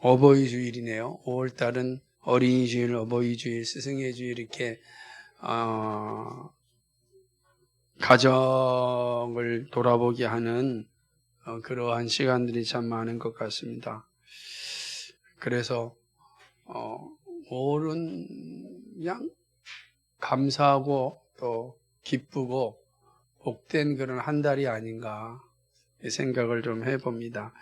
어버이 주일이네요. 5월 달은 어린이 주일, 어버이 주일, 스승의 주일 이렇게 가정을 돌아보게 하는 그러한 시간들이 참 많은 것 같습니다. 그래서 5월은 그냥 감사하고 또 기쁘고 복된 그런 한 달이 아닌가 생각을 좀 해봅니다.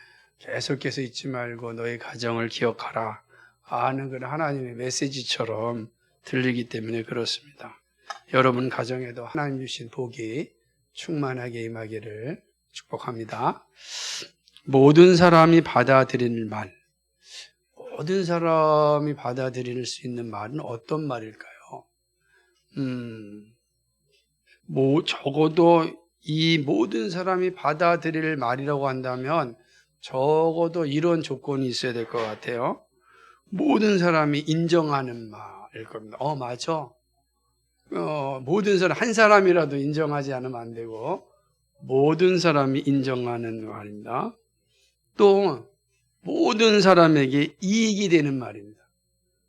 계속해서 잊지 말고 너의 가정을 기억하라 하는 그런 하나님의 메시지처럼 들리기 때문에 그렇습니다. 여러분 가정에도 하나님 주신 복이 충만하게 임하기를 축복합니다. 모든 사람이 받아들일 말, 모든 사람이 받아들일 수 있는 말은 어떤 말일까요? 적어도 이 모든 사람이 받아들일 말이라고 한다면 적어도 이런 조건이 있어야 될 것 같아요. 모든 사람이 인정하는 말일 겁니다. 맞아. 모든 사람, 한 사람이라도 인정하지 않으면 안 되고 모든 사람이 인정하는 말입니다. 또 모든 사람에게 이익이 되는 말입니다.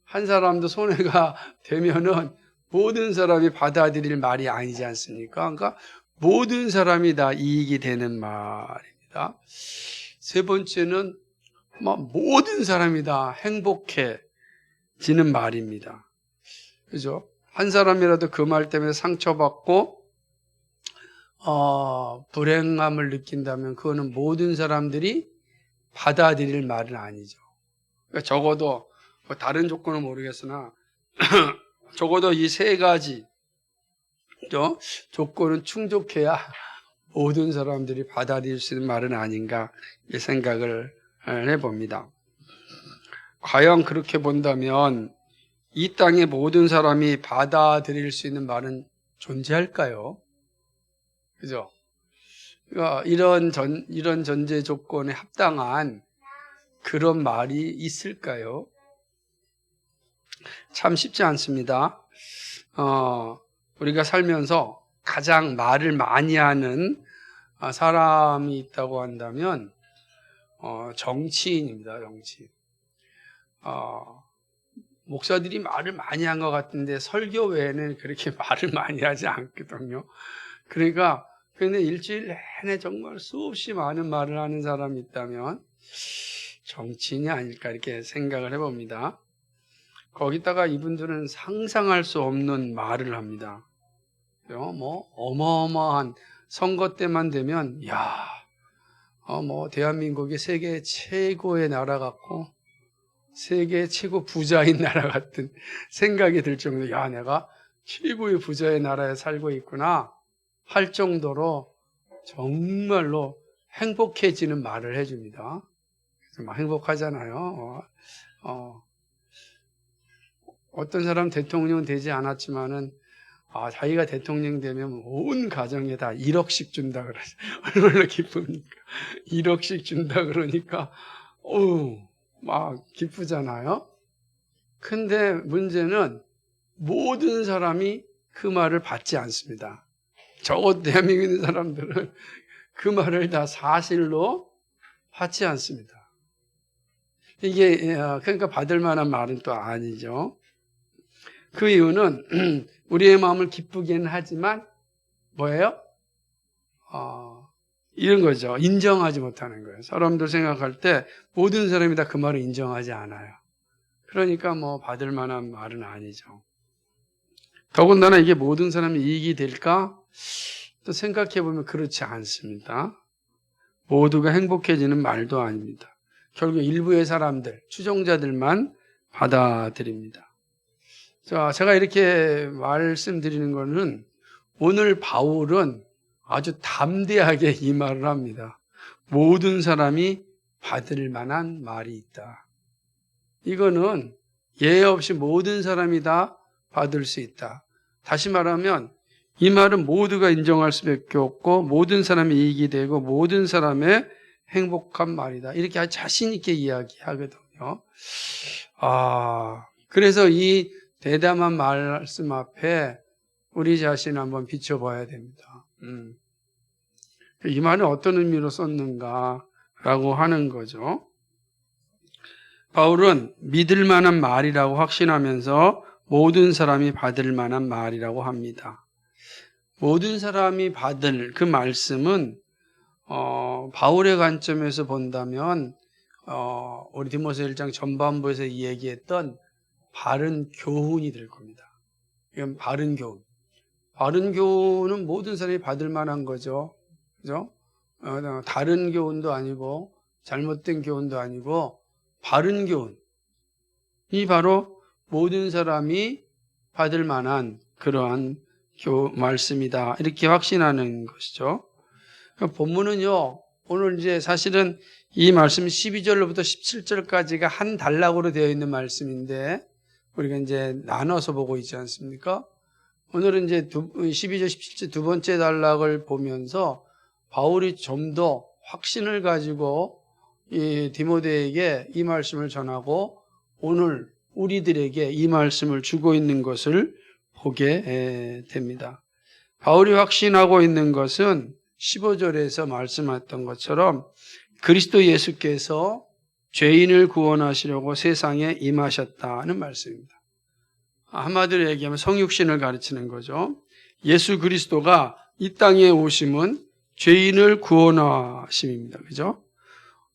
한 사람도 손해가 되면은 모든 사람이 받아들일 말이 아니지 않습니까? 그러니까 모든 사람이 다 이익이 되는 말입니다. 세 번째는 모든 사람이 다 행복해지는 말입니다. 그죠? 한 사람이라도 그 말 때문에 상처받고 불행함을 느낀다면 그거는 모든 사람들이 받아들일 말은 아니죠. 그러니까 적어도 다른 조건은 모르겠으나 적어도 이 세 가지 조건은 충족해야 모든 사람들이 받아들일 수 있는 말은 아닌가 이 생각을 해봅니다. 과연 그렇게 본다면 이 땅의 모든 사람이 받아들일 수 있는 말은 존재할까요? 그죠? 그러니까 이런 전제 조건에 합당한 그런 말이 있을까요? 참 쉽지 않습니다. 우리가 살면서 가장 말을 많이 하는 사람이 있다고 한다면 정치인입니다. 정치인. 목사들이 말을 많이 한 것 같은데 설교 외에는 그렇게 말을 많이 하지 않거든요. 그러니까 근데 일주일 내내 정말 수없이 많은 말을 하는 사람이 있다면 정치인이 아닐까 이렇게 생각을 해봅니다. 거기다가 이분들은 상상할 수 없는 말을 합니다. 어마어마한 선거 때만 되면 대한민국이 세계 최고의 나라 같고 세계 최고 부자인 나라 같은 생각이 들 정도로 내가 최고의 부자의 나라에 살고 있구나 할 정도로 정말로 행복해지는 말을 해줍니다. 정말 행복하잖아요. 어떤 사람 대통령 되지 않았지만은 자기가 대통령 되면 온 가정에 다 1억씩 준다 그러죠. 얼마나 기쁩니까? 1억씩 준다 그러니까 막 기쁘잖아요. 근데 문제는 모든 사람이 그 말을 받지 않습니다. 적어도 대한민국에 있는 사람들은 그 말을 다 사실로 받지 않습니다. 이게 그러니까 받을 만한 말은 또 아니죠. 그 이유는 우리의 마음을 기쁘게는 하지만 뭐예요? 이런 거죠. 인정하지 못하는 거예요. 사람들 생각할 때 모든 사람이 다 그 말을 인정하지 않아요. 그러니까 받을 만한 말은 아니죠. 더군다나 이게 모든 사람이 이익이 될까? 또 생각해 보면 그렇지 않습니다. 모두가 행복해지는 말도 아닙니다. 결국 일부의 사람들, 추종자들만 받아들입니다. 자, 제가 이렇게 말씀드리는 거는 오늘 바울은 아주 담대하게 이 말을 합니다. 모든 사람이 받을 만한 말이 있다. 이거는 예외 없이 모든 사람이 다 받을 수 있다. 다시 말하면 이 말은 모두가 인정할 수밖에 없고 모든 사람이 이익이 되고 모든 사람의 행복한 말이다. 이렇게 아주 자신 있게 이야기하거든요. 그래서 이 대담한 말씀 앞에 우리 자신을 한번 비춰봐야 됩니다. 이 말은 어떤 의미로 썼는가라고 하는 거죠. 바울은 믿을 만한 말이라고 확신하면서 모든 사람이 받을 만한 말이라고 합니다. 모든 사람이 받을 그 말씀은 바울의 관점에서 본다면 우리 디모데 1장 전반부에서 얘기했던 바른 교훈이 될 겁니다. 이건 바른 교훈. 바른 교훈은 모든 사람이 받을 만한 거죠. 그죠? 다른 교훈도 아니고 잘못된 교훈도 아니고 바른 교훈. 이 바로 모든 사람이 받을 만한 그러한 말씀이다. 이렇게 확신하는 것이죠. 본문은요, 오늘 이제 사실은 이 말씀 12절로부터 17절까지가 한 단락으로 되어 있는 말씀인데, 우리가 이제 나눠서 보고 있지 않습니까? 오늘은 이제 12절, 17절 두 번째 단락을 보면서 바울이 좀 더 확신을 가지고 이 디모데에게 이 말씀을 전하고 오늘 우리들에게 이 말씀을 주고 있는 것을 보게 됩니다. 바울이 확신하고 있는 것은 15절에서 말씀했던 것처럼 그리스도 예수께서 죄인을 구원하시려고 세상에 임하셨다는 말씀입니다. 한마디로 얘기하면 성육신을 가르치는 거죠. 예수 그리스도가 이 땅에 오심은 죄인을 구원하심입니다. 그죠?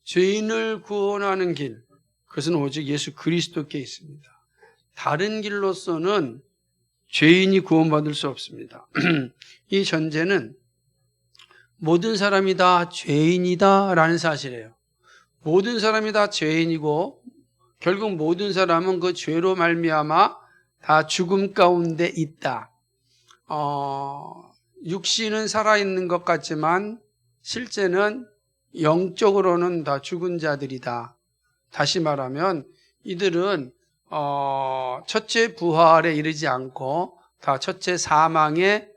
죄인을 구원하는 길, 그것은 오직 예수 그리스도께 있습니다. 다른 길로서는 죄인이 구원받을 수 없습니다. 이 전제는 모든 사람이 다 죄인이다라는 사실이에요. 모든 사람이 다 죄인이고 결국 모든 사람은 그 죄로 말미암아 다 죽음 가운데 있다. 육신은 살아있는 것 같지만 실제는 영적으로는 다 죽은 자들이다. 다시 말하면 이들은 첫째 부활에 이르지 않고 다 첫째 사망에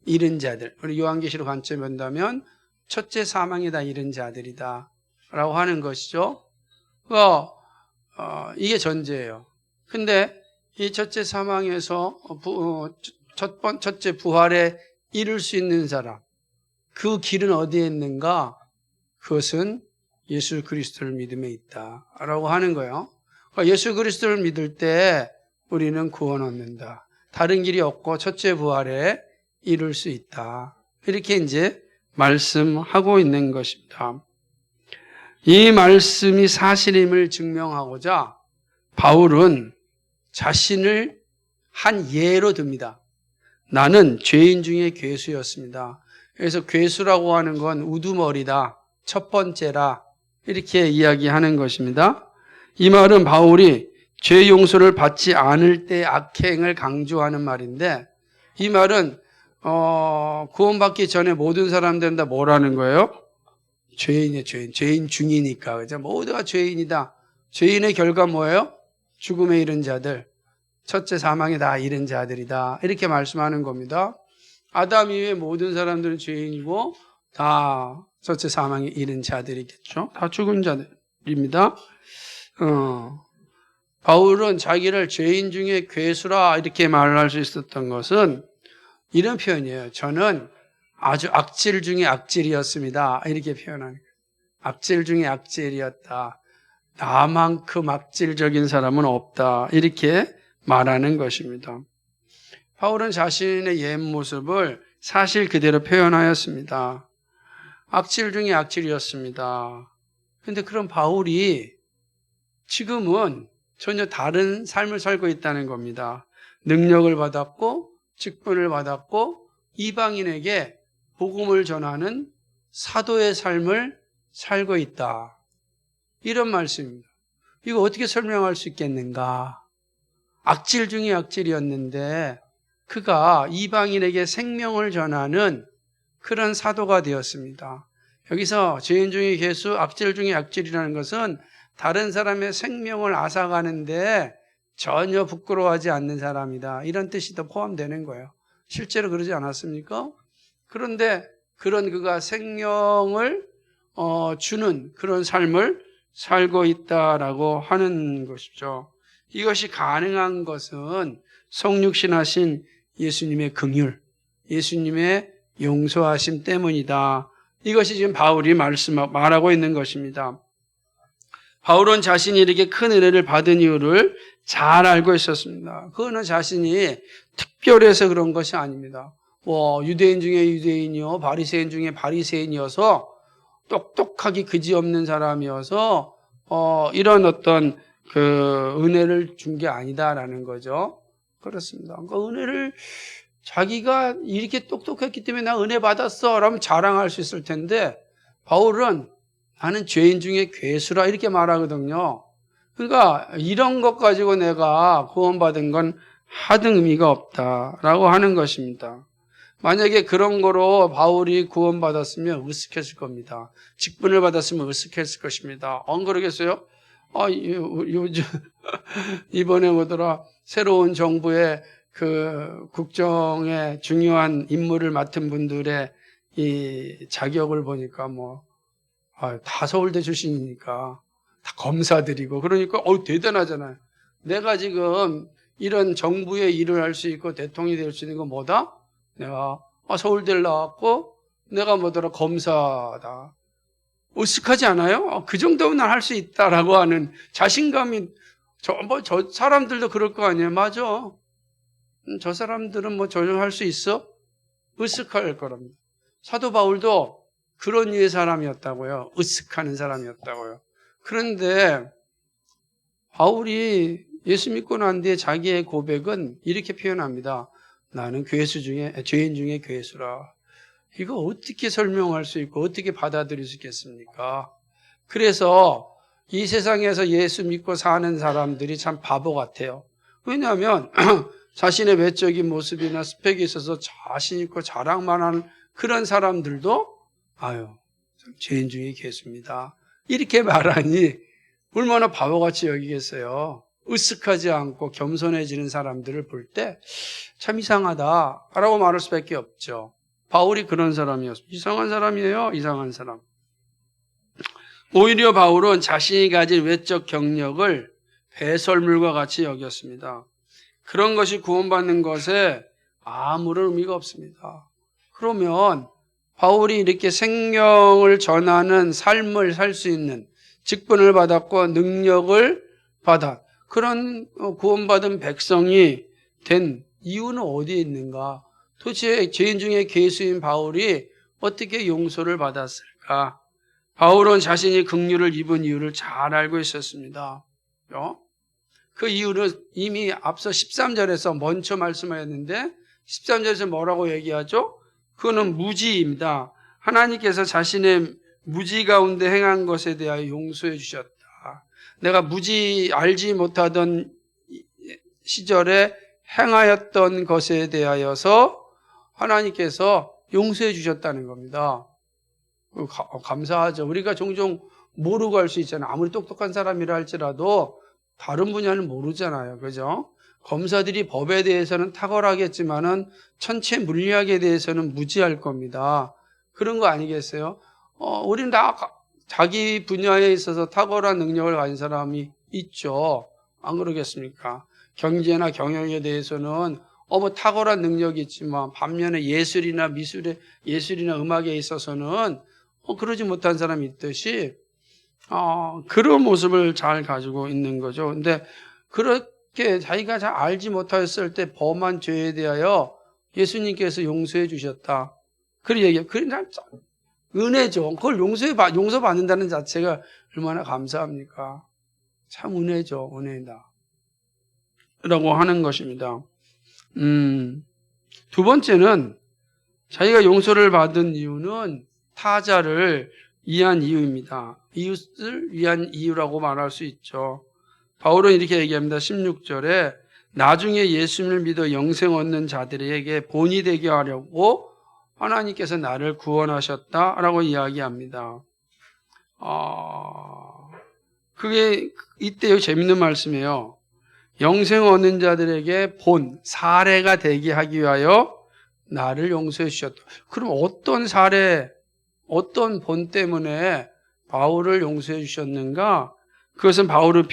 이른 자들. 우리 요한계시록 관점에 본다면 첫째 사망에 다 이른 자들이다 라고 하는 것이죠. 이게 전제예요. 근데 이 첫째 사망에서 첫째 부활에 이룰 수 있는 사람, 그 길은 어디에 있는가? 그것은 예수 그리스도를 믿음에 있다라고 하는 거예요. 예수 그리스도를 믿을 때 우리는 구원 얻는다. 다른 길이 없고 첫째 부활에 이룰 수 있다. 이렇게 이제 말씀하고 있는 것입니다. 이 말씀이 사실임을 증명하고자 바울은 자신을 한 예로 듭니다. 나는 죄인 중에 괴수였습니다. 그래서 괴수라고 하는 건 우두머리다, 첫 번째라 이렇게 이야기하는 것입니다. 이 말은 바울이 죄 용서를 받지 않을 때 악행을 강조하는 말인데 이 말은 구원받기 전에 모든 사람들은 다 뭐라는 거예요? 죄인이에요, 죄인. 죄인 중이니까. 그죠? 모두가 죄인이다. 죄인의 결과 뭐예요? 죽음에 이른 자들. 첫째 사망에 다 이른 자들이다. 이렇게 말씀하는 겁니다. 아담 이외의 모든 사람들은 죄인이고 다 첫째 사망에 이른 자들이겠죠. 다 죽은 자들입니다. 바울은 자기를 죄인 중에 괴수라 이렇게 말할 수 있었던 것은 이런 표현이에요. 저는 아주 악질 중에 악질이었습니다. 이렇게 표현하는 거예요. 악질 중에 악질이었다. 나만큼 악질적인 사람은 없다. 이렇게 말하는 것입니다. 바울은 자신의 옛 모습을 사실 그대로 표현하였습니다. 악질 중에 악질이었습니다. 그런데 그런 바울이 지금은 전혀 다른 삶을 살고 있다는 겁니다. 능력을 받았고 직분을 받았고 이방인에게 복음을 전하는 사도의 삶을 살고 있다. 이런 말씀입니다. 이거 어떻게 설명할 수 있겠는가? 악질 중에 악질이었는데 그가 이방인에게 생명을 전하는 그런 사도가 되었습니다. 여기서 죄인 중에 괴수, 악질 중에 악질이라는 것은 다른 사람의 생명을 앗아가는데 전혀 부끄러워하지 않는 사람이다. 이런 뜻이 더 포함되는 거예요. 실제로 그러지 않았습니까? 그런데 그런 그가 생명을 주는 그런 삶을 살고 있다라고 하는 것이죠. 이것이 가능한 것은 성육신하신 예수님의 긍휼, 예수님의 용서하심 때문이다. 이것이 지금 바울이 말하고 있는 것입니다. 바울은 자신이 이렇게 큰 은혜를 받은 이유를 잘 알고 있었습니다. 그거는 자신이 특별해서 그런 것이 아닙니다. 뭐 유대인 중에 유대인이요, 바리새인 중에 바리새인이어서 똑똑하기 그지없는 사람이어서 이런 어떤 그 은혜를 준 게 아니다라는 거죠. 그렇습니다. 그러니까 은혜를 자기가 이렇게 똑똑했기 때문에 나 은혜 받았어 라면 자랑할 수 있을 텐데, 바울은 나는 죄인 중에 괴수라 이렇게 말하거든요. 그러니까 이런 것 가지고 내가 구원받은 건 하등 의미가 없다라고 하는 것입니다. 만약에 그런 거로 바울이 구원받았으면 으쓱했을 겁니다. 직분을 받았으면 으쓱했을 것입니다. 안 그러겠어요? 요즘 이번에 뭐더라, 새로운 정부의 그 국정의 중요한 임무를 맡은 분들의 이 자격을 보니까 다 서울대 출신이니까 다 검사들이고 그러니까 대단하잖아요. 내가 지금 이런 정부의 일을 할 수 있고 대통령이 될 수 있는 건 뭐다? 내가 서울대를 나왔고 내가 뭐더라 검사다. 으쓱하지 않아요? 그 정도면 난 할 수 있다라고 하는 자신감이 저 사람들도 그럴 거 아니에요. 맞아. 저 사람들은 조정할 수 있어? 으쓱할 거랍니다. 사도 바울도 그런 류의 사람이었다고요. 으쓱하는 사람이었다고요. 그런데 바울이 예수 믿고 난 뒤에 자기의 고백은 이렇게 표현합니다. 나는 죄인 중에 괴수라. 이거 어떻게 설명할 수 있고 어떻게 받아들일 수 있겠습니까? 그래서 이 세상에서 예수 믿고 사는 사람들이 참 바보 같아요. 왜냐하면 자신의 외적인 모습이나 스펙이 있어서 자신 있고 자랑만 하는 그런 사람들도 죄인 중에 괴수입니다. 이렇게 말하니 얼마나 바보같이 여기겠어요. 으쓱하지 않고 겸손해지는 사람들을 볼 때 참 이상하다라고 말할 수밖에 없죠. 바울이 그런 사람이었어요. 이상한 사람이에요. 이상한 사람. 오히려 바울은 자신이 가진 외적 경력을 배설물과 같이 여겼습니다. 그런 것이 구원받는 것에 아무런 의미가 없습니다. 그러면 바울이 이렇게 생명을 전하는 삶을 살 수 있는 직분을 받았고 능력을 받아 그런 구원받은 백성이 된 이유는 어디에 있는가? 도대체 죄인 중에 괴수인 바울이 어떻게 용서를 받았을까? 바울은 자신이 긍휼을 입은 이유를 잘 알고 있었습니다. 그 이유는 이미 앞서 13절에서 먼저 말씀하였는데 13절에서 뭐라고 얘기하죠? 그거는 무지입니다. 하나님께서 자신의 무지 가운데 행한 것에 대하여 용서해 주셨다. 내가 무지 알지 못하던 시절에 행하였던 것에 대하여서 하나님께서 용서해 주셨다는 겁니다. 감사하죠. 우리가 종종 모르고 할 수 있잖아요. 아무리 똑똑한 사람이라 할지라도 다른 분야는 모르잖아요. 그죠? 검사들이 법에 대해서는 탁월하겠지만은 천체 물리학에 대해서는 무지할 겁니다. 그런 거 아니겠어요? 우리는 다 자기 분야에 있어서 탁월한 능력을 가진 사람이 있죠. 안 그러겠습니까? 경제나 경영에 대해서는 탁월한 능력이 있지만 반면에 예술이나 미술에, 예술이나 음악에 있어서는 그러지 못한 사람이 있듯이 그런 모습을 잘 가지고 있는 거죠. 근데 그렇게 자기가 잘 알지 못하였을 때 범한 죄에 대하여 예수님께서 용서해 주셨다. 그런 얘기예요. 그냥 은혜죠. 그걸 용서받는다는 자체가 얼마나 감사합니까? 참 은혜죠. 은혜다. 라고 하는 것입니다. 두 번째는 자기가 용서를 받은 이유는 타자를 위한 이유입니다. 이웃을 위한 이유라고 말할 수 있죠. 바울은 이렇게 얘기합니다. 16절에 나중에 예수님을 믿어 영생 얻는 자들에게 본이 되게 하려고 하나님께서 나를 구원하셨다라고 이야기합니다. 그게 이때 재밌는 말씀이에요. 영생 얻는 자들에게 본, 사례가 되게 하기 위하여 나를 용서해 주셨다. 그럼 어떤 사례, 어떤 본 때문에 바울을 용서해 주셨는가? 그것은 바울이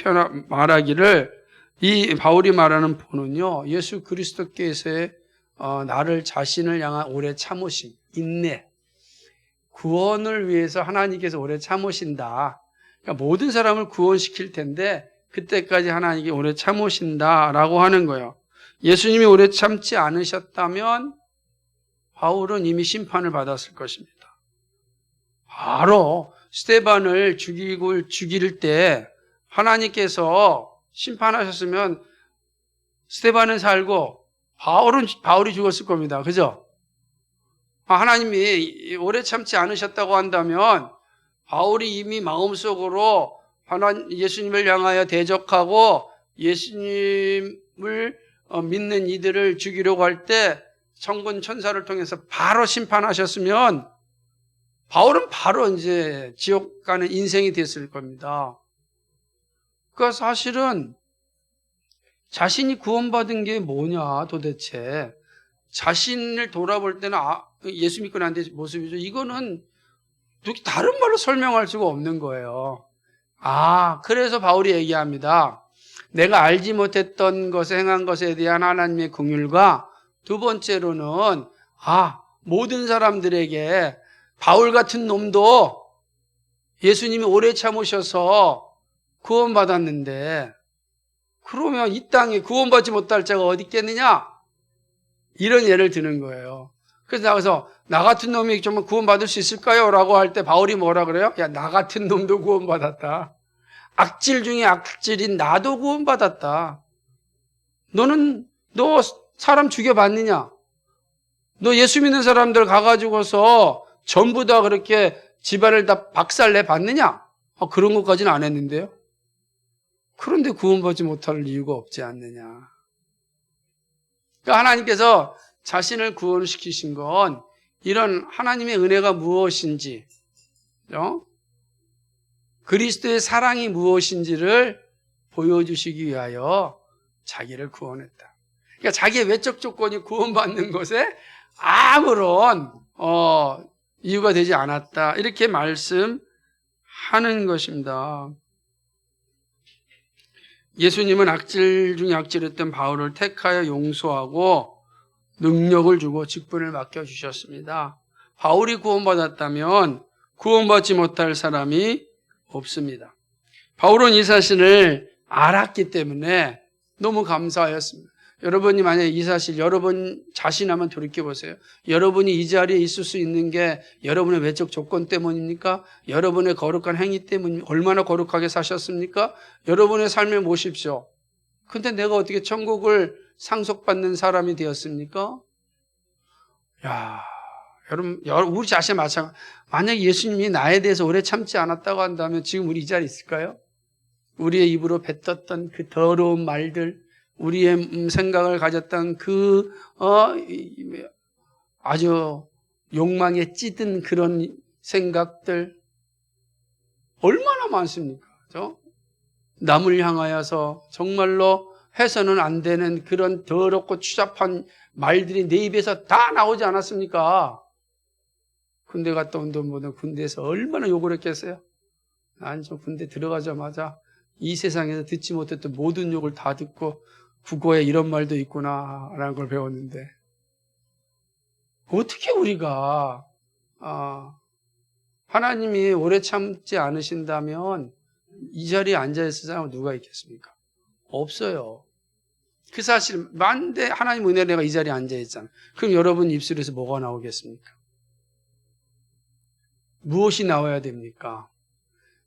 말하기를 이 바울이 말하는 본은요, 예수 그리스도께서의 나를 자신을 향한 오래 참으심, 인내, 구원을 위해서 하나님께서 오래 참으신다. 그러니까 모든 사람을 구원시킬 텐데 그때까지 하나님께 오래 참으신다라고 하는 거예요. 예수님이 오래 참지 않으셨다면 바울은 이미 심판을 받았을 것입니다. 바로 스데반을 죽일 때 하나님께서 심판하셨으면 스데반은 살고 바울이 죽었을 겁니다. 그죠? 하나님이 오래 참지 않으셨다고 한다면 바울이 이미 마음속으로 예수님을 향하여 대적하고 예수님을 믿는 이들을 죽이려고 할 때 천군 천사를 통해서 바로 심판하셨으면 바울은 바로 이제 지옥 가는 인생이 됐을 겁니다. 그러니까 사실은 자신이 구원받은 게 뭐냐 도대체. 자신을 돌아볼 때는 예수 믿고 난 뒤의 모습이죠. 이거는 다른 말로 설명할 수가 없는 거예요. 그래서 바울이 얘기합니다. 내가 알지 못했던 것에 행한 것에 대한 하나님의 긍휼과 두 번째로는 모든 사람들에게 바울 같은 놈도 예수님이 오래 참으셔서 구원받았는데 그러면 이 땅에 구원받지 못할 자가 어디 있겠느냐? 이런 예를 드는 거예요. 그래서 나가서 나 같은 놈이 정말 구원받을 수 있을까요? 라고 할 때 바울이 뭐라 그래요? 야, 나 같은 놈도 구원받았다. 악질 중에 악질인 나도 구원받았다. 너 사람 죽여봤느냐? 너 예수 믿는 사람들 가가지고서 전부 다 그렇게 집안을 다 박살내 봤느냐? 그런 것까지는 안 했는데요. 그런데 구원받지 못할 이유가 없지 않느냐. 그러니까 하나님께서 자신을 구원시키신 건 이런 하나님의 은혜가 무엇인지, 그리스도의 사랑이 무엇인지를 보여주시기 위하여 자기를 구원했다. 그러니까 자기의 외적 조건이 구원받는 것에 아무런 이유가 되지 않았다. 이렇게 말씀하는 것입니다. 예수님은 악질 중에 악질했던 바울을 택하여 용서하고 능력을 주고 직분을 맡겨주셨습니다. 바울이 구원받았다면 구원받지 못할 사람이 없습니다. 바울은 이 사실을 알았기 때문에 너무 감사하였습니다. 여러분이 만약에 이 사실 여러분 자신 한번 돌이켜보세요. 여러분이 이 자리에 있을 수 있는 게 여러분의 외적 조건 때문입니까? 여러분의 거룩한 행위 때문입니까? 얼마나 거룩하게 사셨습니까? 여러분의 삶에 모십시오. 근데 내가 어떻게 천국을 상속받는 사람이 되었습니까? 여러분, 우리 자신 마찬가지. 만약에 예수님이 나에 대해서 오래 참지 않았다고 한다면 지금 우리 이 자리에 있을까요? 우리의 입으로 뱉었던 그 더러운 말들, 우리의 생각을 가졌던 아주 욕망에 찌든 그런 생각들 얼마나 많습니까? 그렇죠? 남을 향하여서 정말로 해서는 안 되는 그런 더럽고 추잡한 말들이 내 입에서 다 나오지 않았습니까? 군대 갔다 온 분보다 군대에서 얼마나 욕을 했겠어요? 난 저 군대 들어가자마자 이 세상에서 듣지 못했던 모든 욕을 다 듣고 국어에 이런 말도 있구나라는 걸 배웠는데 어떻게 우리가 하나님이 오래 참지 않으신다면 이 자리에 앉아있을 사람은 누가 있겠습니까? 없어요. 그 사실 만데 하나님 은혜로 내가 이 자리에 앉아있잖아요. 그럼 여러분 입술에서 뭐가 나오겠습니까? 무엇이 나와야 됩니까?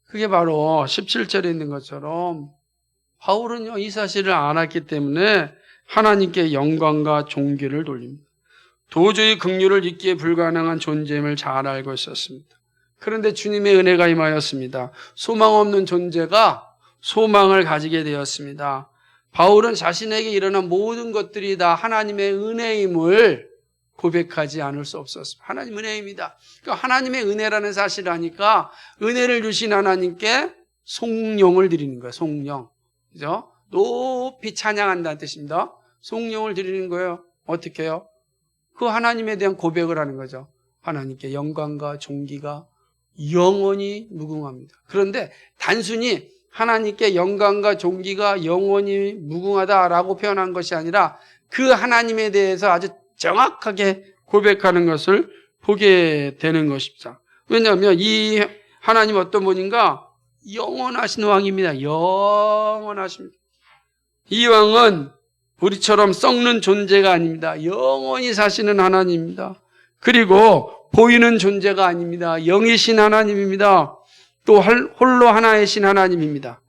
그게 바로 17절에 있는 것처럼 바울은요 이 사실을 알았기 때문에 하나님께 영광과 존귀를 돌립니다. 도저히 긍휼을 잊기에 불가능한 존재임을 잘 알고 있었습니다. 그런데 주님의 은혜가 임하였습니다. 소망 없는 존재가 소망을 가지게 되었습니다. 바울은 자신에게 일어난 모든 것들이 다 하나님의 은혜임을 고백하지 않을 수 없었습니다. 하나님 은혜입니다. 그러니까 하나님의 은혜라는 사실을 아니까 은혜를 주신 하나님께 송영을 드리는 거예요. 송영. 그죠? 높이 찬양한다는 뜻입니다. 송영을 드리는 거예요. 어떻게 해요? 그 하나님에 대한 고백을 하는 거죠. 하나님께 영광과 존귀가 영원히 무궁합니다. 그런데 단순히 하나님께 영광과 존귀가 영원히 무궁하다라고 표현한 것이 아니라 그 하나님에 대해서 아주 정확하게 고백하는 것을 보게 되는 것입니다. 왜냐하면 이 하나님 어떤 분인가? 영원하신 왕입니다. 영원하십니다. 이 왕은 우리처럼 썩는 존재가 아닙니다. 영원히 사시는 하나님입니다. 그리고 보이는 존재가 아닙니다. 영이신 하나님입니다. 또 홀로 하나의 신 하나님입니다.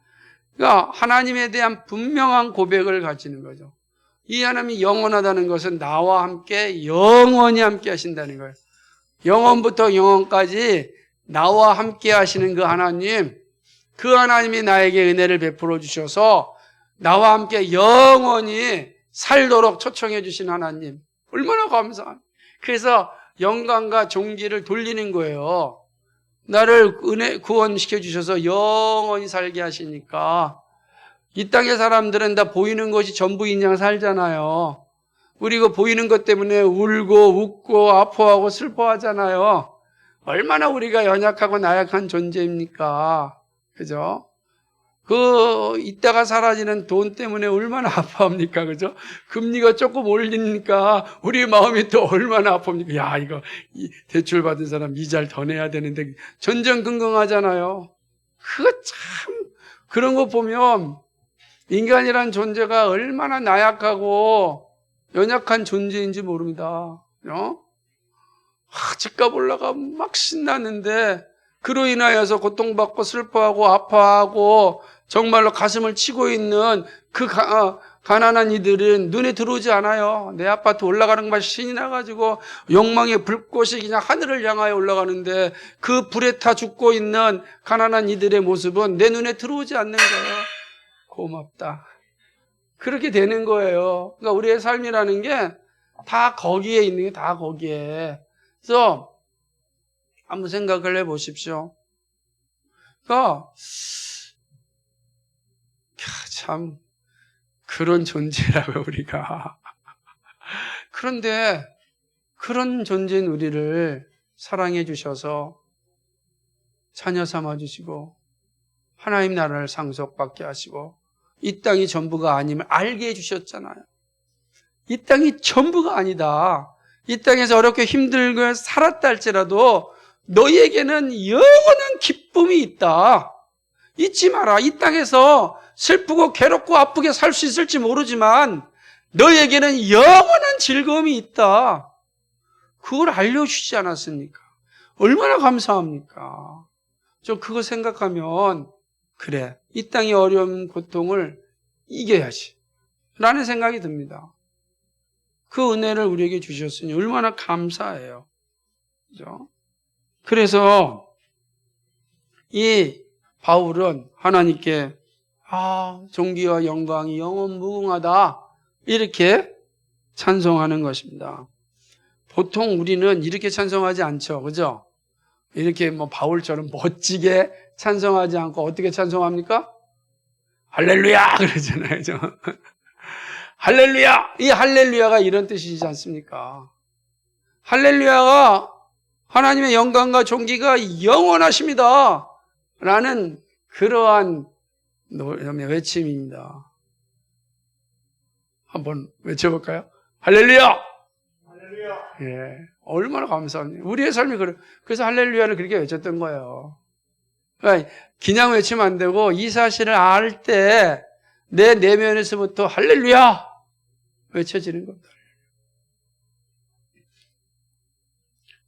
그러니까 하나님에 대한 분명한 고백을 가지는 거죠. 이 하나님이 영원하다는 것은 나와 함께 영원히 함께 하신다는 거예요. 영원부터 영원까지 나와 함께 하시는 그 하나님, 그 하나님이 나에게 은혜를 베풀어 주셔서 나와 함께 영원히 살도록 초청해 주신 하나님, 얼마나 감사합니다. 그래서 영광과 존귀를 돌리는 거예요. 나를 구원시켜 주셔서 영원히 살게 하시니까. 이 땅의 사람들은 다 보이는 것이 전부인 양 살잖아요. 우리 그 보이는 것 때문에 울고 웃고 아파하고 슬퍼하잖아요. 얼마나 우리가 연약하고 나약한 존재입니까? 그죠? 이따가 사라지는 돈 때문에 얼마나 아파합니까? 그죠? 금리가 조금 올리니까 우리 마음이 또 얼마나 아픕니까? 야, 이거 대출 받은 사람 이자를 더 내야 되는데 전전긍긍하잖아요. 그거 참, 그런 거 보면 인간이란 존재가 얼마나 나약하고 연약한 존재인지 모릅니다. 집값 올라가 막 신나는데 그로 인하여서 고통받고 슬퍼하고 아파하고 정말로 가슴을 치고 있는 그 가난한 이들은 눈에 들어오지 않아요. 내 아파트 올라가는 것만 신이 나가지고 욕망의 불꽃이 그냥 하늘을 향하여 올라가는데 그 불에 타 죽고 있는 가난한 이들의 모습은 내 눈에 들어오지 않는 거예요. 고맙다. 그렇게 되는 거예요. 그러니까 우리의 삶이라는 게 다 거기에 있는 게 다 거기에. 그래서 한번 생각을 해보십시오. 그러니까 참 그런 존재라고 우리가. 그런데 그런 존재인 우리를 사랑해 주셔서 자녀 삼아 주시고 하나님 나라를 상속받게 하시고 이 땅이 전부가 아님을 알게 해주셨잖아요. 이 땅이 전부가 아니다. 이 땅에서 어렵게 힘들게 살았다 할지라도 너희에게는 영원한 기쁨이 있다. 잊지 마라. 이 땅에서 슬프고 괴롭고 아프게 살 수 있을지 모르지만 너희에게는 영원한 즐거움이 있다. 그걸 알려주시지 않았습니까? 얼마나 감사합니까? 저 그거 생각하면 그래, 이 땅의 어려운 고통을 이겨야지 라는 생각이 듭니다. 그 은혜를 우리에게 주셨으니 얼마나 감사해요. 그죠? 그래서 이 바울은 하나님께 존귀와 영광이 영원 무궁하다 이렇게 찬송하는 것입니다. 보통 우리는 이렇게 찬송하지 않죠. 그죠? 이렇게 바울처럼 멋지게 찬송하지 않고 어떻게 찬송합니까? 할렐루야! 그러잖아요. 그죠? 할렐루야! 이 할렐루야가 이런 뜻이지 않습니까? 할렐루야가 하나님의 영광과 존귀가 영원하십니다. 라는 그러한 외침입니다. 한번 외쳐볼까요? 할렐루야! 할렐루야! 예. 얼마나 감사합니다. 우리의 삶이 그래. 그래서 할렐루야를 그렇게 외쳤던 거예요. 그러니까 그냥 외치면 안 되고 이 사실을 알 때 내 내면에서부터 할렐루야! 외쳐지는 겁니다.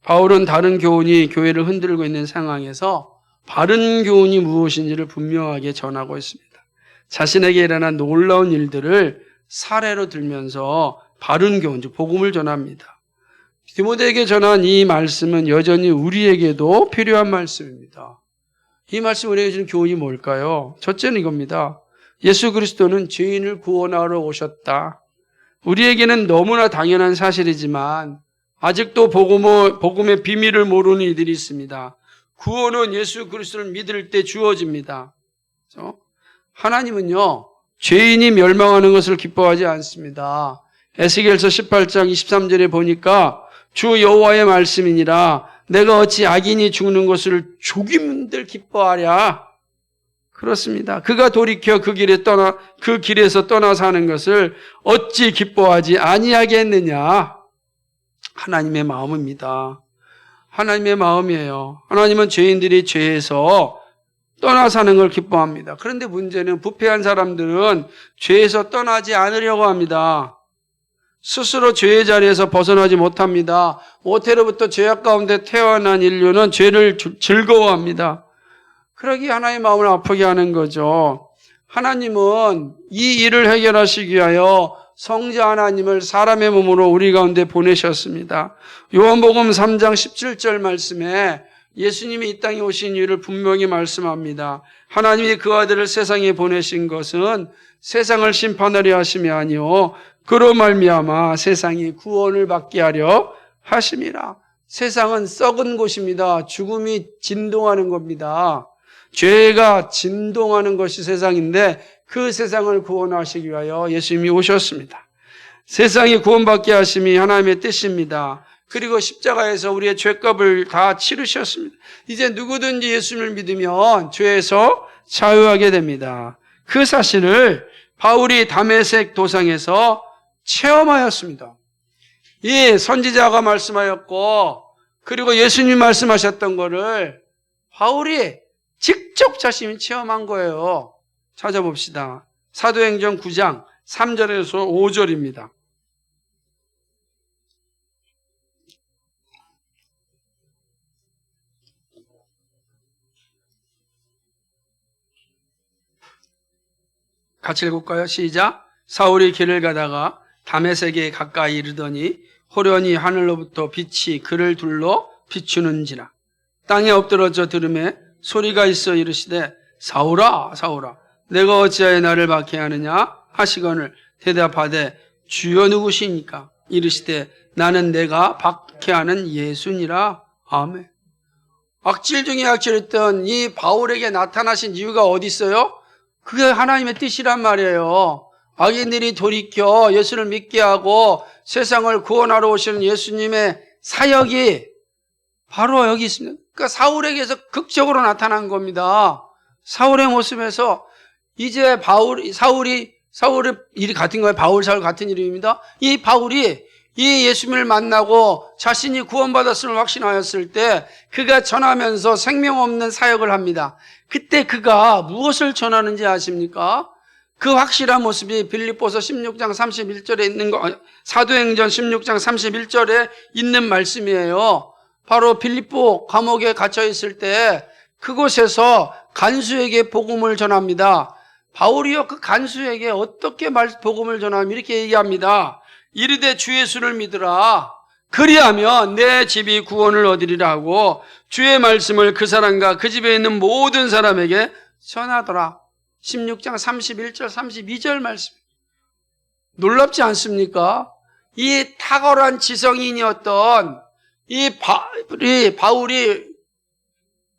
바울은 다른 교훈이 교회를 흔들고 있는 상황에서 바른 교훈이 무엇인지를 분명하게 전하고 있습니다. 자신에게 일어난 놀라운 일들을 사례로 들면서 바른 교훈, 즉 복음을 전합니다. 디모데에게 전한 이 말씀은 여전히 우리에게도 필요한 말씀입니다. 이 말씀 우리에게 주는 교훈이 뭘까요? 첫째는 이겁니다. 예수 그리스도는 죄인을 구원하러 오셨다. 우리에게는 너무나 당연한 사실이지만 아직도 복음의 비밀을 모르는 이들이 있습니다. 구원은 예수 그리스도를 믿을 때 주어집니다. 그렇죠? 하나님은요, 죄인이 멸망하는 것을 기뻐하지 않습니다. 에스겔서 18장 23절에 보니까 주 여호와의 말씀이니라 내가 어찌 악인이 죽는 것을 죽임들 기뻐하랴. 그렇습니다. 그가 돌이켜 그 길에서 떠나 사는 것을 어찌 기뻐하지 아니하겠느냐. 하나님의 마음입니다. 하나님의 마음이에요. 하나님은 죄인들이 죄에서 떠나 사는 걸 기뻐합니다. 그런데 문제는 부패한 사람들은 죄에서 떠나지 않으려고 합니다. 스스로 죄의 자리에서 벗어나지 못합니다. 모태로부터 죄악 가운데 태어난 인류는 죄를 즐거워합니다. 그러기 하나님의 마음을 아프게 하는 거죠. 하나님은 이 일을 해결하시기 위하여 성자 하나님을 사람의 몸으로 우리 가운데 보내셨습니다. 요한복음 3장 17절 말씀에 예수님이 이 땅에 오신 이유를 분명히 말씀합니다. 하나님이 그 아들을 세상에 보내신 것은 세상을 심판하려 하심이 아니요 그로 말미암아 세상이 구원을 받게 하려 하심이라. 세상은 썩은 곳입니다. 죽음이 진동하는 겁니다. 죄가 진동하는 것이 세상인데 그 세상을 구원하시기 위하여 예수님이 오셨습니다. 세상이 구원받게 하심이 하나님의 뜻입니다. 그리고 십자가에서 우리의 죄값을 다 치르셨습니다. 이제 누구든지 예수님을 믿으면 죄에서 자유하게 됩니다. 그 사실을 바울이 다메섹 도상에서 체험하였습니다. 이 선지자가 말씀하였고 그리고 예수님이 말씀하셨던 거를 바울이 직접 자신이 체험한 거예요. 찾아봅시다. 사도행전 9장 3절에서 5절입니다. 같이 읽을까요? 시작. 사울이 길을 가다가 다메섹에 가까이 이르더니 호련히 하늘로부터 빛이 그를 둘러 비추는지라. 땅에 엎드러져 들음에 소리가 있어 이르시되 사울아 사울아 내가 어찌하여 나를 박해하느냐 하시거늘 대답하되 주여 누구시니까 이르시되 나는 내가 박해하는 예수니라. 아멘. 악질 중에 악질했던 이 바울에게 나타나신 이유가 어디 있어요? 그게 하나님의 뜻이란 말이에요. 악인들이 돌이켜 예수를 믿게 하고 세상을 구원하러 오시는 예수님의 사역이 바로 여기 있습니다. 그러니까 사울에게서 극적으로 나타난 겁니다. 사울의 모습에서 이제 사울의 일이 같은 거예요. 바울, 사울 같은 이름입니다. 이 바울이 이 예수님을 만나고 자신이 구원받았음을 확신하였을 때 그가 전하면서 생명 없는 사역을 합니다. 그때 그가 무엇을 전하는지 아십니까? 그 확실한 모습이 빌립보서 16장 31절에 있는 거, 사도행전 16장 31절에 있는 말씀이에요. 바로 빌립보 감옥에 갇혀 있을 때 그곳에서 간수에게 복음을 전합니다. 바울이요 그 간수에게 어떻게 복음을 전하면 이렇게 얘기합니다. 이르되 주 예수를 믿으라. 그리하면 내 집이 구원을 얻으리라 하고 주의 말씀을 그 사람과 그 집에 있는 모든 사람에게 전하더라. 16장 31절 32절 말씀. 놀랍지 않습니까? 이 탁월한 지성인이었던 이 바울이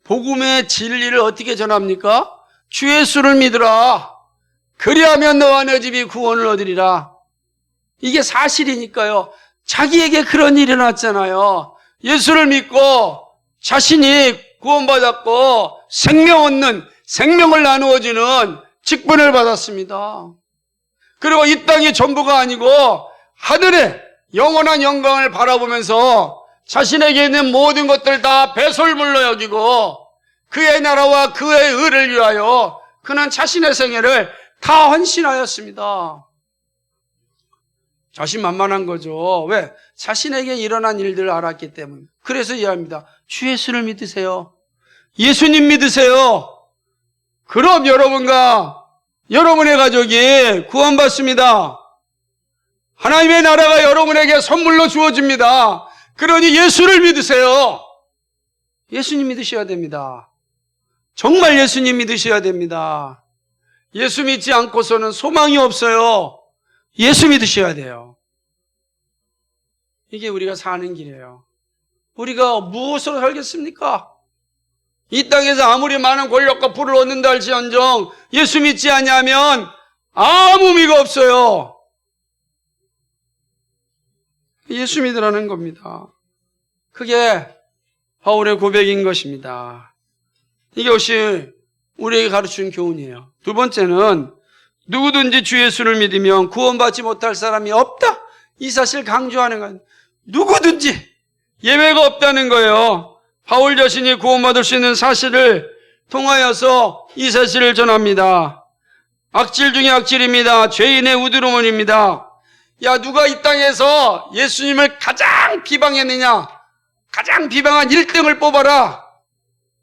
복음의 진리를 어떻게 전합니까? 주 예수를 믿으라. 그리하면 너와 내 집이 구원을 얻으리라. 이게 사실이니까요. 자기에게 그런 일이 일어났잖아요. 예수를 믿고 자신이 구원받았고 생명 얻는, 생명을 나누어주는 직분을 받았습니다. 그리고 이 땅이 전부가 아니고 하늘의 영원한 영광을 바라보면서 자신에게 있는 모든 것들 다 배설물로 여기고 그의 나라와 그의 의를 위하여 그는 자신의 생애를 다 헌신하였습니다. 자신만만한 거죠. 왜? 자신에게 일어난 일들을 알았기 때문에. 그래서 이해합니다. 주 예수를 믿으세요. 예수님 믿으세요. 그럼 여러분과 여러분의 가족이 구원받습니다. 하나님의 나라가 여러분에게 선물로 주어집니다. 그러니 예수를 믿으세요. 예수님 믿으셔야 됩니다. 정말 예수님 믿으셔야 됩니다. 예수 믿지 않고서는 소망이 없어요. 예수 믿으셔야 돼요. 이게 우리가 사는 길이에요. 우리가 무엇으로 살겠습니까? 이 땅에서 아무리 많은 권력과 부를 얻는다 할지언정 예수 믿지 않냐면 아무 의미가 없어요. 예수 믿으라는 겁니다. 그게 바울의 고백인 것입니다. 이것이 우리에게 가르치는 교훈이에요. 두 번째는 누구든지 주 예수를 믿으면 구원받지 못할 사람이 없다. 이 사실 강조하는 건 누구든지 예외가 없다는 거예요. 바울 자신이 구원받을 수 있는 사실을 통하여서 이 사실을 전합니다. 악질 중에 악질입니다. 죄인의 우두루문입니다. 야, 누가 이 땅에서 예수님을 가장 비방했느냐? 가장 비방한 1등을 뽑아라.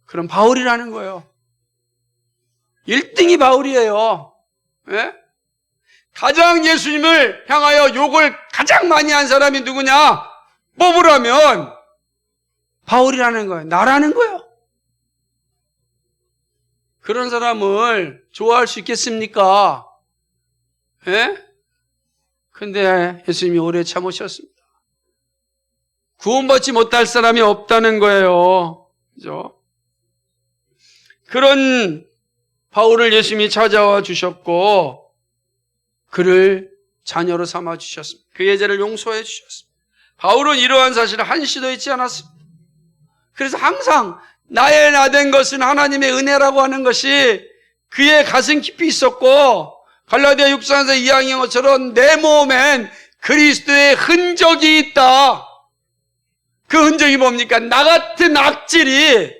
그럼 바울이라는 거예요. 1등이 바울이에요. 예? 가장 예수님을 향하여 욕을 가장 많이 한 사람이 누구냐? 뽑으라면 바울이라는 거예요. 나라는 거예요. 그런 사람을 좋아할 수 있겠습니까? 예? 근데 예수님이 오래 참으셨습니다. 구원받지 못할 사람이 없다는 거예요. 그죠? 그런 바울을 예수님이 찾아와 주셨고 그를 자녀로 삼아 주셨습니다. 그의 죄를 용서해 주셨습니다. 바울은 이러한 사실을 한시도 잊지 않았습니다. 그래서 항상 나의 나된 것은 하나님의 은혜라고 하는 것이 그의 가슴 깊이 있었고 갈라디아 6장에서 이야기한 것처럼 내 몸엔 그리스도의 흔적이 있다. 그 흔적이 뭡니까? 나 같은 악질이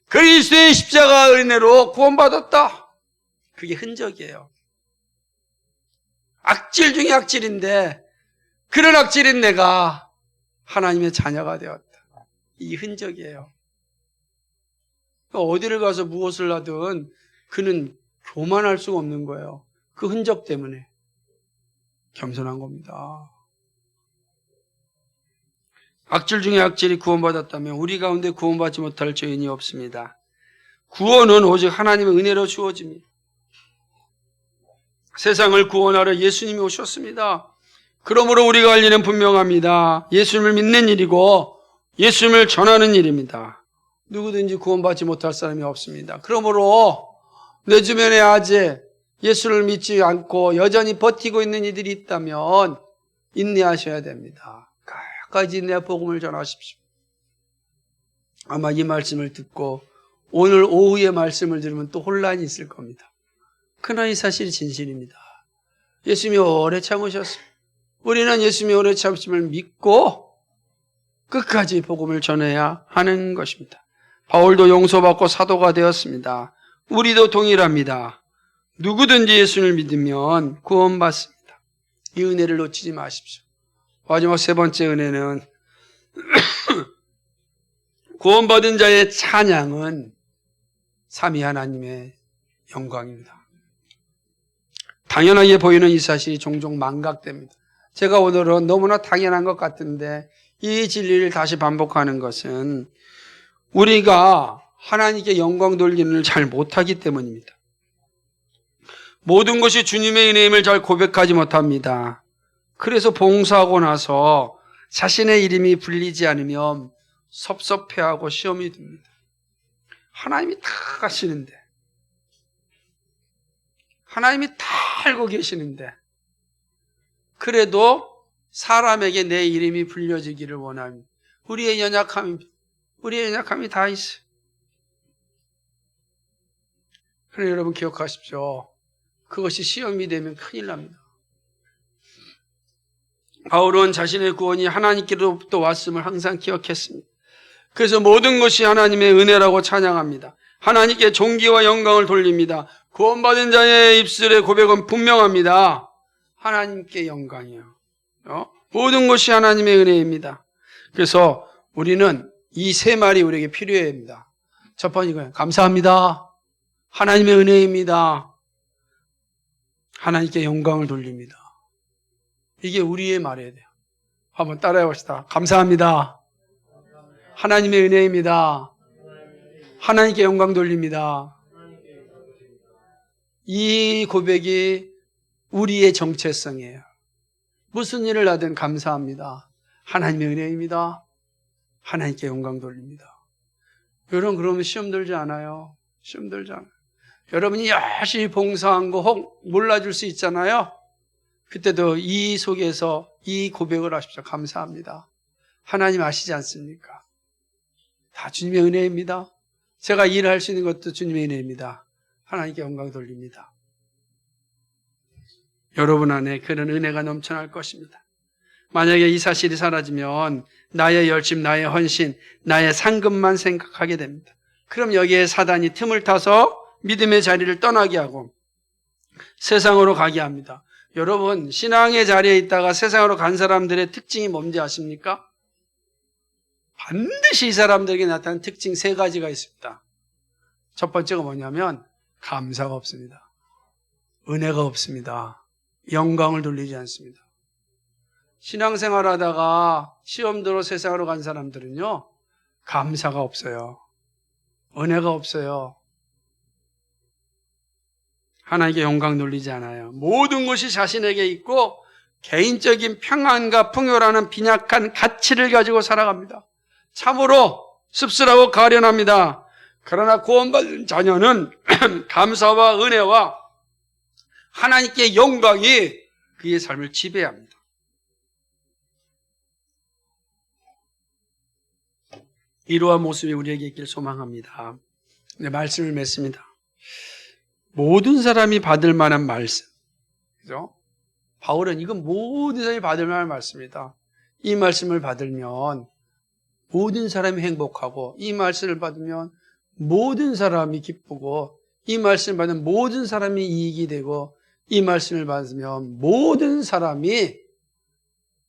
그리스도의 십자가 은혜로 구원받았다. 그게 흔적이에요. 악질 중에 악질인데 그런 악질인 내가 하나님의 자녀가 되었다. 이 흔적이에요. 어디를 가서 무엇을 하든 그는 교만할 수가 없는 거예요. 그 흔적 때문에 겸손한 겁니다. 악질 중에 악질이 구원받았다면 우리 가운데 구원받지 못할 죄인이 없습니다. 구원은 오직 하나님의 은혜로 주어집니다. 세상을 구원하러 예수님이 오셨습니다. 그러므로 우리가 할 일은 분명합니다. 예수님을 믿는 일이고 예수님을 전하는 일입니다. 누구든지 구원받지 못할 사람이 없습니다. 그러므로 내 주변에 아직 예수를 믿지 않고 여전히 버티고 있는 이들이 있다면 인내하셔야 됩니다. 끝까지 인내와 복음을 전하십시오. 아마 이 말씀을 듣고 오늘 오후의 말씀을 들으면 또 혼란이 있을 겁니다. 그러나 이 사실이 진실입니다. 예수님이 오래 참으셨습니다. 우리는 예수님이 오래 참으심을 믿고 끝까지 복음을 전해야 하는 것입니다. 바울도 용서받고 사도가 되었습니다. 우리도 동일합니다. 누구든지 예수를 믿으면 구원받습니다. 이 은혜를 놓치지 마십시오. 마지막 세 번째 은혜는 구원받은 자의 찬양은 삼위 하나님의 영광입니다. 당연하게 보이는 이 사실이 종종 망각됩니다. 제가 오늘은 너무나 당연한 것 같은데 이 진리를 다시 반복하는 것은 우리가 하나님께 영광 돌리는 잘 못하기 때문입니다. 모든 것이 주님의 은혜임을 잘 고백하지 못합니다. 그래서 봉사하고 나서 자신의 이름이 불리지 않으면 섭섭해하고 시험이 듭니다. 하나님이 다 아시는데, 하나님이 다 알고 계시는데 그래도 사람에게 내 이름이 불려지기를 원합니다. 우리의 연약함이 다 있어요. 그러나 여러분 기억하십시오. 그것이 시험이 되면 큰일 납니다. 바울은 자신의 구원이 하나님께로부터 왔음을 항상 기억했습니다. 그래서 모든 것이 하나님의 은혜라고 찬양합니다. 하나님께 존귀와 영광을 돌립니다. 구원받은 자의 입술의 고백은 분명합니다. 하나님께 영광이요. 모든 것이 하나님의 은혜입니다. 그래서 우리는 이 세 말이 우리에게 필요합니다. 첫 번째 이거예요. 감사합니다. 하나님의 은혜입니다. 하나님께 영광을 돌립니다. 이게 우리의 말이어야 돼요. 한번 따라해 봅시다. 감사합니다. 하나님의 은혜입니다. 하나님께 영광 돌립니다. 이 고백이 우리의 정체성이에요. 무슨 일을 하든 감사합니다. 하나님의 은혜입니다. 하나님께 영광 돌립니다. 여러분 그러면 시험 들지 않아요. 시험 들지 않아요. 여러분이 열심히 봉사한 거 혹 몰라줄 수 있잖아요. 그때도 이 속에서 이 고백을 하십시오. 감사합니다. 하나님 아시지 않습니까? 다 주님의 은혜입니다. 제가 일할 수 있는 것도 주님의 은혜입니다. 하나님께 영광 돌립니다. 여러분 안에 그런 은혜가 넘쳐날 것입니다. 만약에 이 사실이 사라지면 나의 열심, 나의 헌신, 나의 상급만 생각하게 됩니다. 그럼 여기에 사단이 틈을 타서 믿음의 자리를 떠나게 하고 세상으로 가게 합니다. 여러분, 신앙의 자리에 있다가 세상으로 간 사람들의 특징이 뭔지 아십니까? 반드시 이 사람들에게 나타나는 특징 3가지가 있습니다. 첫 번째가 뭐냐면 감사가 없습니다. 은혜가 없습니다. 영광을 돌리지 않습니다. 신앙생활 하다가 시험대로 세상으로 간 사람들은요, 감사가 없어요. 은혜가 없어요. 하나님께 영광 돌리지 않아요. 모든 것이 자신에게 있고 개인적인 평안과 풍요라는 빈약한 가치를 가지고 살아갑니다. 참으로 씁쓸하고 가련합니다. 그러나 구원받은 자녀는 감사와 은혜와 하나님께 영광이 그의 삶을 지배합니다. 이러한 모습이 우리에게 있길 소망합니다. 네, 말씀을 맺습니다. 모든 사람이 받을 만한 말씀. 그죠? 바울은 이건 모든 사람이 받을 만한 말씀이다. 이 말씀을 받으면 모든 사람이 행복하고, 이 말씀을 받으면 모든 사람이 기쁘고, 이 말씀을 받으면 모든 사람이 이익이 되고, 이 말씀을 받으면 모든 사람이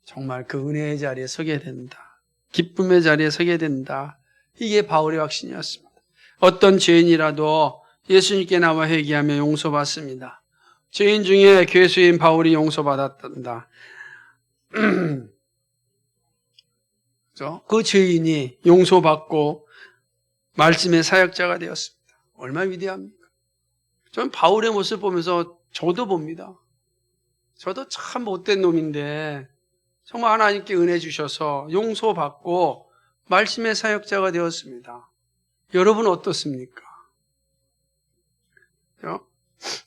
정말 그 은혜의 자리에 서게 된다. 기쁨의 자리에 서게 된다. 이게 바울의 확신이었습니다. 어떤 죄인이라도 예수님께 나와 회개하며 용서받습니다. 죄인 중에 괴수인 바울이 용서받았단다. 그 죄인이 용서받고 말씀의 사역자가 되었습니다. 얼마나 위대합니까? 저는 바울의 모습 보면서 저도 봅니다. 저도 참 못된 놈인데 정말 하나님께 은혜 주셔서 용서받고 말씀의 사역자가 되었습니다. 여러분 어떻습니까?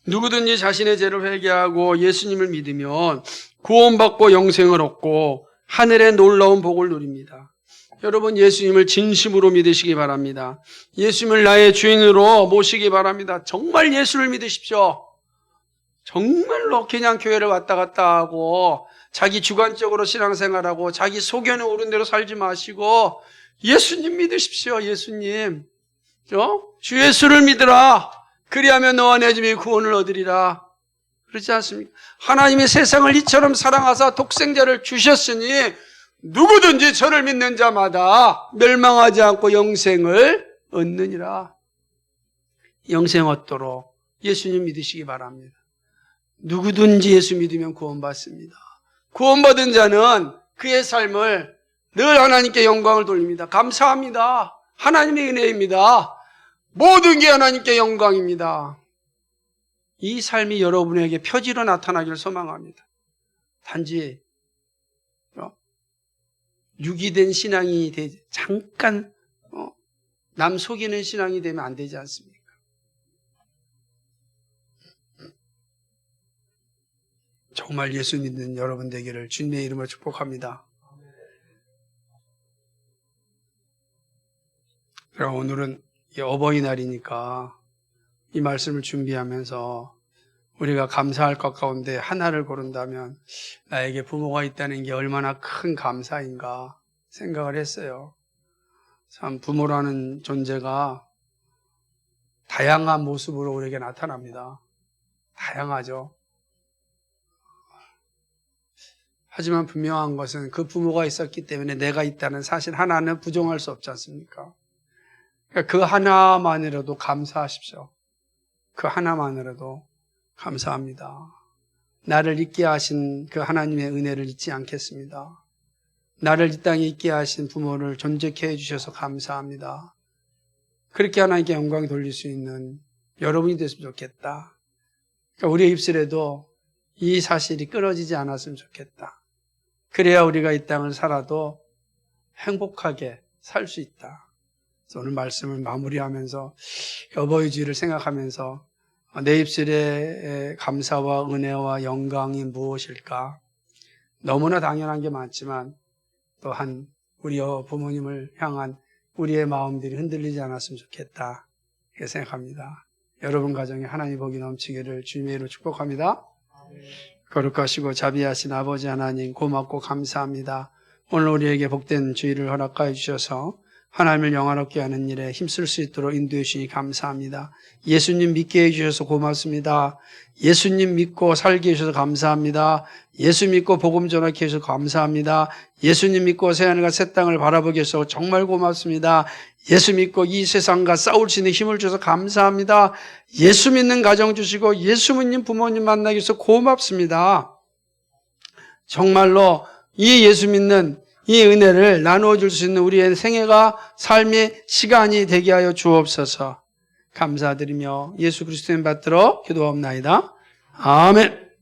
누구든지 자신의 죄를 회개하고 예수님을 믿으면 구원받고 영생을 얻고 하늘의 놀라운 복을 누립니다. 여러분 예수님을 진심으로 믿으시기 바랍니다. 예수님을 나의 주인으로 모시기 바랍니다. 정말 예수를 믿으십시오. 정말로 그냥 교회를 왔다 갔다 하고 자기 주관적으로 신앙생활하고 자기 소견에 오른 대로 살지 마시고 예수님 믿으십시오. 예수님. 주 예수를 믿으라. 그리하면 너와 내 집이 구원을 얻으리라. 그렇지 않습니까? 하나님이 세상을 이처럼 사랑하사 독생자를 주셨으니 누구든지 저를 믿는 자마다 멸망하지 않고 영생을 얻느니라. 영생 얻도록 예수님 믿으시기 바랍니다. 누구든지 예수 믿으면 구원받습니다. 구원받은 자는 그의 삶을 늘 하나님께 영광을 돌립니다. 감사합니다. 하나님의 은혜입니다. 모든 게 하나님께 영광입니다. 이 삶이 여러분에게 표지로 나타나기를 소망합니다. 단지 유기된 신앙이 되지, 잠깐 남 속이는 신앙이 되면 안 되지 않습니까? 정말 예수 믿는 여러분 되기를 주님의 이름으로 축복합니다. 제가 오늘은 어버이날이니까 이 말씀을 준비하면서 우리가 감사할 것 가운데 하나를 고른다면 나에게 부모가 있다는 게 얼마나 큰 감사인가 생각을 했어요. 참 부모라는 존재가 다양한 모습으로 우리에게 나타납니다. 다양하죠. 하지만 분명한 것은 그 부모가 있었기 때문에 내가 있다는 사실 하나는 부정할 수 없지 않습니까? 그 하나만으로도 감사하십시오. 그 하나만으로도 감사합니다. 나를 있게 하신 그 하나님의 은혜를 잊지 않겠습니다. 나를 이 땅에 있게 하신 부모를 존재케 해주셔서 감사합니다. 그렇게 하나님께 영광 돌릴 수 있는 여러분이 됐으면 좋겠다. 그러니까 우리의 입술에도 이 사실이 끊어지지 않았으면 좋겠다. 그래야 우리가 이 땅을 살아도 행복하게 살 수 있다. 그래서 오늘 말씀을 마무리하면서 어버이 주일을 생각하면서 내 입술에 감사와 은혜와 영광이 무엇일까? 너무나 당연한 게 많지만 또한 우리 부모님을 향한 우리의 마음들이 흔들리지 않았으면 좋겠다. 이렇게 생각합니다. 여러분 가정에 하나님의 복이 넘치기를 주님의 이름으로 축복합니다. 거룩하시고 자비하신 아버지 하나님 고맙고 감사합니다. 오늘 우리에게 복된 주일을 허락하여 주셔서 하나님을 영화롭게 하는 일에 힘쓸 수 있도록 인도해 주시니 감사합니다. 예수님 믿게 해주셔서 고맙습니다. 예수님 믿고 살게 해주셔서 감사합니다. 예수 믿고 복음 전하게 해주셔서 감사합니다. 예수님 믿고 새하늘과 새 땅을 바라보게 해주셔서 정말 고맙습니다. 예수 믿고 이 세상과 싸울 수 있는 힘을 주셔서 감사합니다. 예수 믿는 가정 주시고 예수 믿는 부모님 만나게 해주셔서 고맙습니다. 정말로 이 예수 믿는 이 은혜를 나누어 줄 수 있는 우리의 생애가 삶의 시간이 되게 하여 주옵소서. 감사드리며 예수 그리스도의 이름 받들어 기도하옵나이다. 아멘.